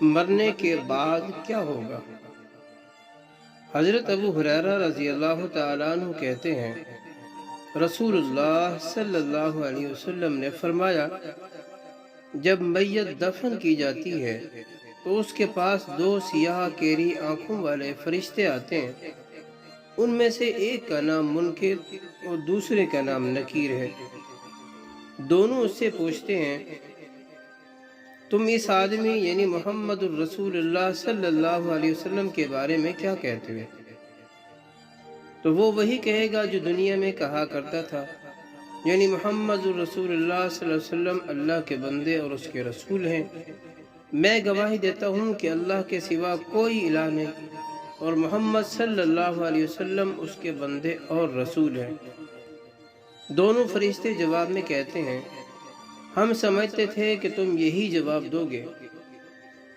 مرنے کے بعد کیا ہوگا؟ حضرت ابو ہریرہ رضی اللہ تعالیٰ عنہ کہتے ہیں، رسول اللہ صلی اللہ علیہ وسلم نے فرمایا، جب میت دفن کی جاتی ہے تو اس کے پاس دو سیاہ کیری آنکھوں والے فرشتے آتے ہیں۔ ان میں سے ایک کا نام منکر اور دوسرے کا نام نکیر ہے۔ دونوں اس سے پوچھتے ہیں، تم اس آدمی یعنی محمد الرسول اللہ صلی اللہ علیہ وسلم کے بارے میں کیا کہتے ہو؟ تو وہ وہی کہے گا جو دنیا میں کہا کرتا تھا، یعنی محمد الرسول اللہ صلی اللہ علیہ وسلم اللہ کے بندے اور اس کے رسول ہیں۔ میں گواہی دیتا ہوں کہ اللہ کے سوا کوئی الہ نہیں اور محمد صلی اللہ علیہ وسلم اس کے بندے اور رسول ہیں۔ دونوں فرشتے جواب میں کہتے ہیں، ہم سمجھتے تھے کہ تم یہی جواب دو گے۔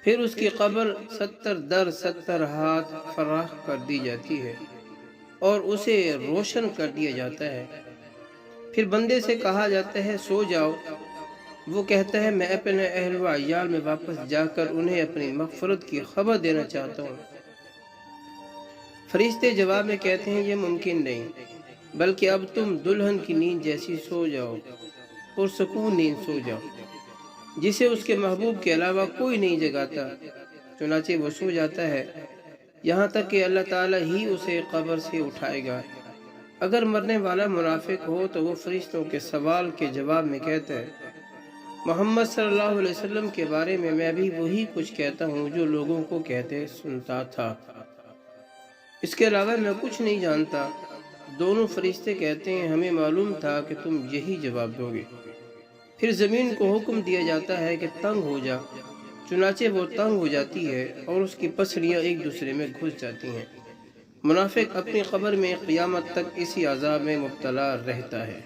پھر اس کی قبر 70 در 70 ہاتھ فراخ کر دی جاتی ہے اور اسے روشن کر دیا جاتا ہے۔ پھر بندے سے کہا جاتا ہے، سو جاؤ۔ وہ کہتا ہے، میں اپنے اہل و عیال میں واپس جا کر انہیں اپنی مغفرت کی خبر دینا چاہتا ہوں۔ فرشتے جواب میں کہتے ہیں، یہ ممکن نہیں، بلکہ اب تم دلہن کی نیند جیسی سو جاؤ، پرسکون نیند سو جاؤ، جسے اس کے محبوب کے علاوہ کوئی نہیں جگاتا۔ چنانچہ وہ سو جاتا ہے، یہاں تک کہ اللہ تعالیٰ ہی اسے قبر سے اٹھائے گا۔ اگر مرنے والا منافق ہو تو وہ فرشتوں کے سوال کے جواب میں کہتا ہے، محمد صلی اللہ علیہ وسلم کے بارے میں بھی وہی کچھ کہتا ہوں جو لوگوں کو کہتے سنتا تھا، اس کے علاوہ میں کچھ نہیں جانتا۔ دونوں فرشتے کہتے ہیں، ہمیں معلوم تھا کہ تم یہی جواب دو گے۔ پھر زمین کو حکم دیا جاتا ہے کہ تنگ ہو جا، چنانچہ وہ تنگ ہو جاتی ہے اور اس کی پسلیاں ایک دوسرے میں گھس جاتی ہیں۔ منافق اپنی قبر میں قیامت تک اسی عذاب میں مبتلا رہتا ہے۔